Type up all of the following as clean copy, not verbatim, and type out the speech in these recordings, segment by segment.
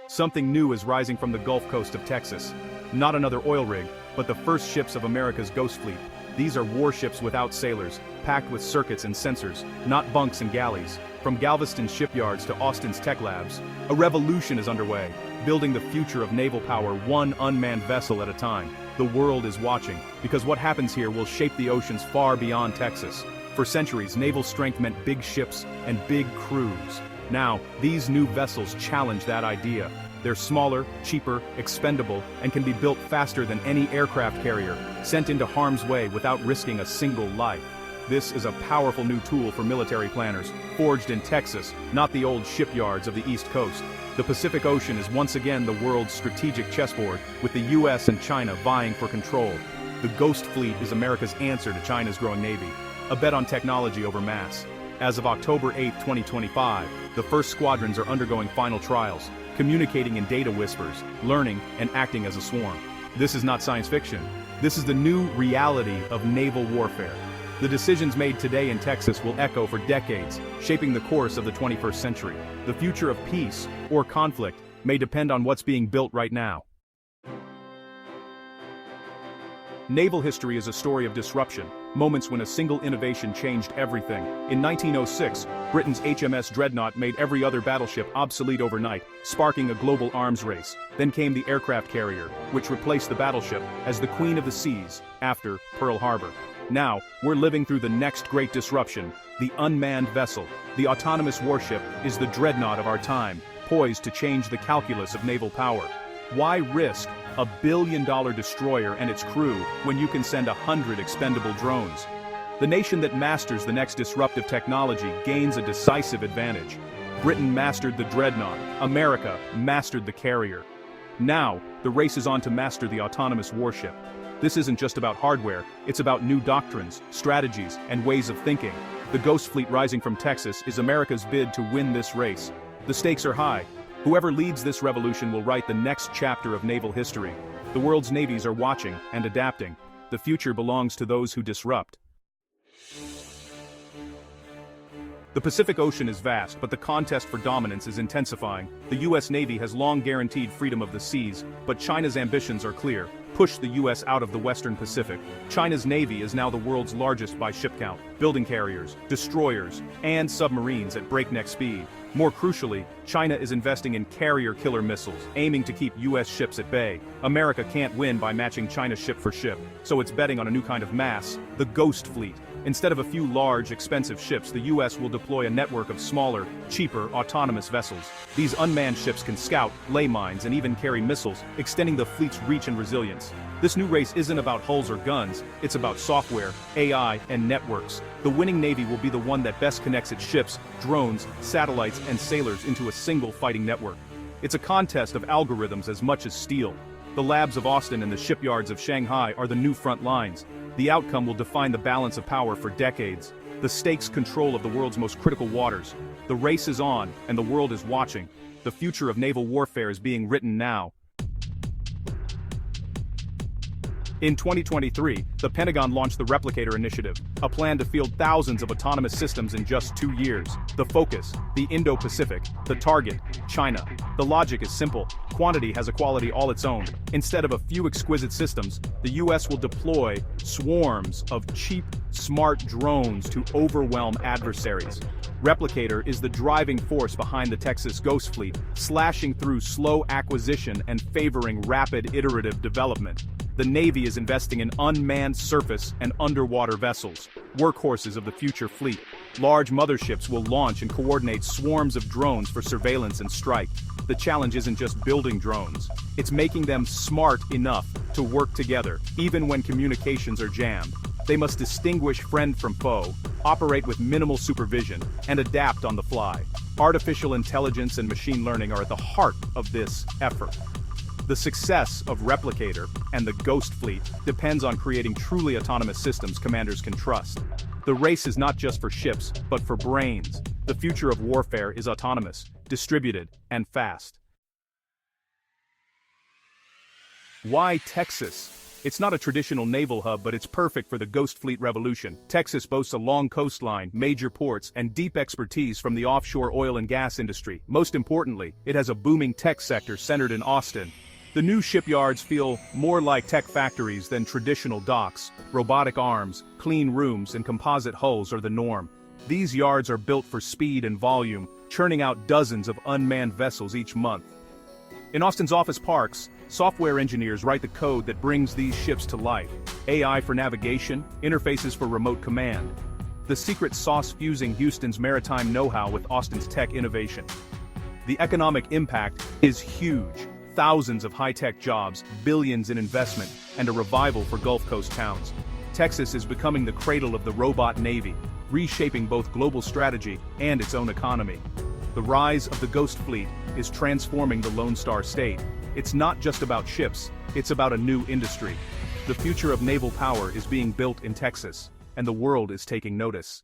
Something new is rising from the Gulf Coast of Texas. Not another oil rig, but the first ships of America's Ghost Fleet. These are warships without sailors, packed with circuits and sensors, not bunks and galleys. From Galveston shipyards to Austin's tech labs, a revolution is underway, building the future of naval power one unmanned vessel at a time. The world is watching, because what happens here will shape the oceans far beyond Texas. For centuries, naval strength meant big ships and big crews. Now, these new vessels challenge that idea. They're smaller, cheaper, expendable, and can be built faster than any aircraft carrier, sent into harm's way without risking a single life. This is a powerful new tool for military planners, forged in Texas, not the old shipyards of the East Coast. The Pacific Ocean is once again the world's strategic chessboard, with the US and China vying for control. The Ghost Fleet is America's answer to China's growing navy, a bet on technology over mass. As of October 8, 2025, the first squadrons are undergoing final trials, communicating in data whispers, learning, and acting as a swarm. This is not science fiction. This is the new reality of naval warfare. The decisions made today in Texas will echo for decades, shaping the course of the 21st century. The future of peace, or conflict, may depend on what's being built right now. Naval history is a story of disruption, moments when a single innovation changed everything. In 1906, Britain's HMS Dreadnought made every other battleship obsolete overnight, sparking a global arms race. Then came the aircraft carrier, which replaced the battleship as the queen of the seas after Pearl Harbor. Now, we're living through the next great disruption, the unmanned vessel. The autonomous warship is the dreadnought of our time, poised to change the calculus of naval power. Why risk a billion-dollar destroyer and its crew when you can send 100 expendable drones? The nation that masters the next disruptive technology gains a decisive advantage. Britain mastered the dreadnought, America mastered the carrier. Now, the race is on to master the autonomous warship. This isn't just about hardware, it's about new doctrines, strategies, and ways of thinking. The Ghost Fleet rising from Texas is America's bid to win this race. The stakes are high. Whoever leads this revolution will write the next chapter of naval history. The world's navies are watching and adapting. The future belongs to those who disrupt. The Pacific Ocean is vast, but the contest for dominance is intensifying. The US Navy has long guaranteed freedom of the seas, but China's ambitions are clear. Push the US out of the Western Pacific. China's Navy is now the world's largest by ship count, building carriers, destroyers, and submarines at breakneck speed. More crucially, China is investing in carrier-killer missiles, aiming to keep US ships at bay. America can't win by matching China ship for ship, so it's betting on a new kind of mass, the Ghost Fleet. Instead of a few large, expensive ships, the US will deploy a network of smaller, cheaper, autonomous vessels. These unmanned ships can scout, lay mines, and even carry missiles, extending the fleet's reach and resilience. This new race isn't about hulls or guns, it's about software, AI, and networks. The winning Navy will be the one that best connects its ships, drones, satellites, and sailors into a single fighting network. It's a contest of algorithms as much as steel. The labs of Austin and the shipyards of Shanghai are the new front lines. The outcome will define the balance of power for decades. The stakes control of the world's most critical waters. The race is on, and the world is watching. The future of naval warfare is being written now. In 2023, the Pentagon launched the Replicator Initiative, a plan to field thousands of autonomous systems in just 2 years. The focus, the Indo-Pacific. The target, China. The logic is simple. Quantity has a quality all its own. Instead of a few exquisite systems, the US will deploy swarms of cheap, smart drones to overwhelm adversaries. Replicator is the driving force behind the Texas Ghost Fleet, slashing through slow acquisition and favoring rapid iterative development. The Navy is investing in unmanned surface and underwater vessels, workhorses of the future fleet. Large motherships will launch and coordinate swarms of drones for surveillance and strike. The challenge isn't just building drones, it's making them smart enough to work together, even when communications are jammed. They must distinguish friend from foe, operate with minimal supervision, and adapt on the fly. Artificial intelligence and machine learning are at the heart of this effort. The success of Replicator and the Ghost Fleet depends on creating truly autonomous systems commanders can trust. The race is not just for ships, but for brains. The future of warfare is autonomous, distributed, and fast. Why Texas? It's not a traditional naval hub, but it's perfect for the Ghost Fleet revolution. Texas boasts a long coastline, major ports, and deep expertise from the offshore oil and gas industry. Most importantly, it has a booming tech sector centered in Austin. The new shipyards feel more like tech factories than traditional docks. Robotic arms, clean rooms, and composite hulls are the norm. These yards are built for speed and volume, churning out dozens of unmanned vessels each month. In Austin's office parks, software engineers write the code that brings these ships to life. AI for navigation, interfaces for remote command. The secret sauce fusing Houston's maritime know-how with Austin's tech innovation. The economic impact is huge. Thousands of high-tech jobs, billions in investment, and a revival for Gulf Coast towns. Texas is becoming the cradle of the robot navy, reshaping both global strategy and its own economy. The rise of the Ghost Fleet is transforming the Lone Star State. It's not just about ships, it's about a new industry. The future of naval power is being built in Texas, and the world is taking notice.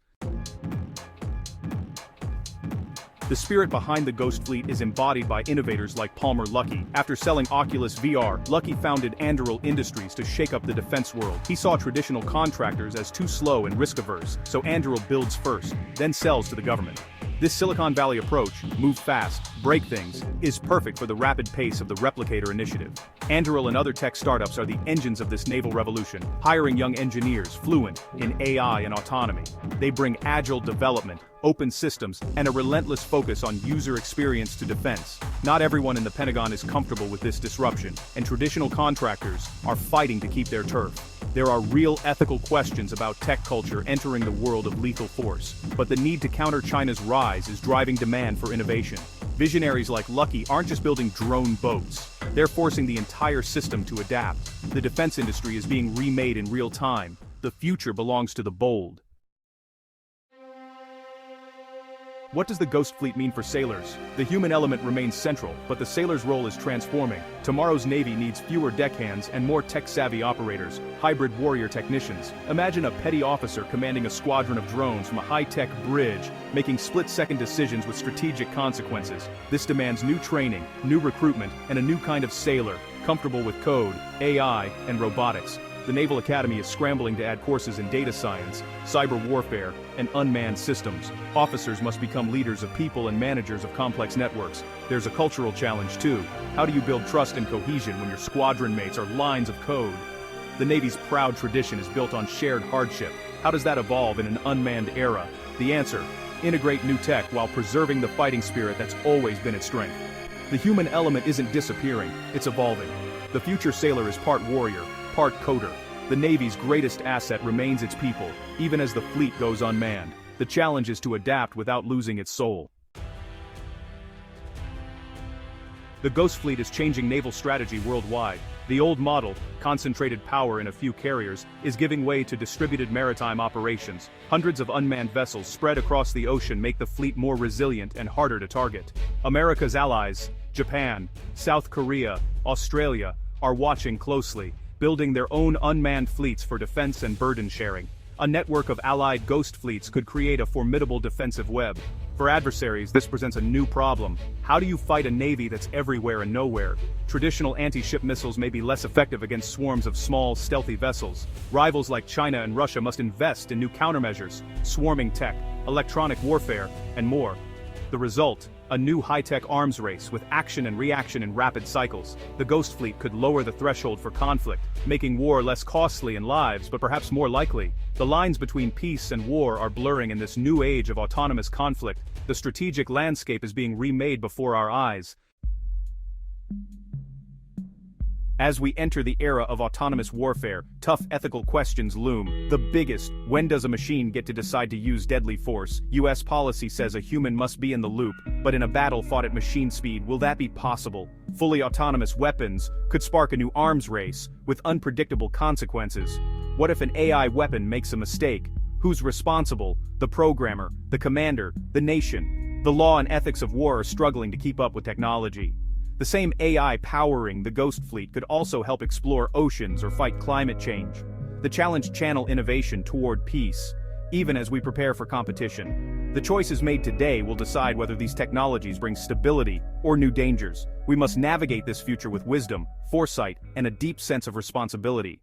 The spirit behind the Ghost Fleet is embodied by innovators like Palmer Luckey. After selling Oculus VR, Luckey founded Anduril Industries to shake up the defense world. He saw traditional contractors as too slow and risk-averse, so Anduril builds first, then sells to the government. This Silicon Valley approach, move fast, break things, is perfect for the rapid pace of the Replicator initiative. Anduril and other tech startups are the engines of this naval revolution, hiring young engineers fluent in AI and autonomy. They bring agile development, open systems, and a relentless focus on user experience to defense. Not everyone in the Pentagon is comfortable with this disruption, and traditional contractors are fighting to keep their turf. There are real ethical questions about tech culture entering the world of lethal force, but the need to counter China's rise is driving demand for innovation. Visionaries like Luckey aren't just building drone boats, they're forcing the entire system to adapt. The defense industry is being remade in real time. The future belongs to the bold. What does the Ghost Fleet mean for sailors? The human element remains central, but the sailor's role is transforming. Tomorrow's Navy needs fewer deckhands and more tech-savvy operators, hybrid warrior technicians. Imagine a petty officer commanding a squadron of drones from a high-tech bridge, making split-second decisions with strategic consequences. This demands new training, new recruitment, and a new kind of sailor, comfortable with code, AI, and robotics. The Naval Academy is scrambling to add courses in data science, cyber warfare, and unmanned systems. Officers must become leaders of people and managers of complex networks. There's a cultural challenge too. How do you build trust and cohesion when your squadron mates are lines of code? The Navy's proud tradition is built on shared hardship. How does that evolve in an unmanned era? The answer: integrate new tech while preserving the fighting spirit that's always been its strength. The human element isn't disappearing, it's evolving. The future sailor is part warrior, part coder. The Navy's greatest asset remains its people, even as the fleet goes unmanned. The challenge is to adapt without losing its soul. The Ghost Fleet is changing naval strategy worldwide. The old model, concentrated power in a few carriers, is giving way to distributed maritime operations. Hundreds of unmanned vessels spread across the ocean make the fleet more resilient and harder to target. America's allies, Japan, South Korea, Australia, are watching closely, building their own unmanned fleets for defense and burden sharing. A network of allied ghost fleets could create a formidable defensive web. For adversaries, this presents a new problem. How do you fight a navy that's everywhere and nowhere? Traditional anti-ship missiles may be less effective against swarms of small, stealthy vessels. Rivals like China and Russia must invest in new countermeasures, swarming tech, electronic warfare, and more. The result: a new high-tech arms race with action and reaction in rapid cycles. The Ghost Fleet could lower the threshold for conflict, making war less costly in lives but perhaps more likely. The lines between peace and war are blurring in this new age of autonomous conflict. The strategic landscape is being remade before our eyes. As we enter the era of autonomous warfare, tough ethical questions loom. The biggest: when does a machine get to decide to use deadly force? US policy says a human must be in the loop, but in a battle fought at machine speed, will that be possible? Fully autonomous weapons could spark a new arms race, with unpredictable consequences. What if an AI weapon makes a mistake? Who's responsible? The programmer, the commander, the nation. The law and ethics of war are struggling to keep up with technology. The same AI powering the Ghost Fleet could also help explore oceans or fight climate change. The challenge channel innovation toward peace, even as we prepare for competition. The choices made today will decide whether these technologies bring stability or new dangers. We must navigate this future with wisdom, foresight, and a deep sense of responsibility.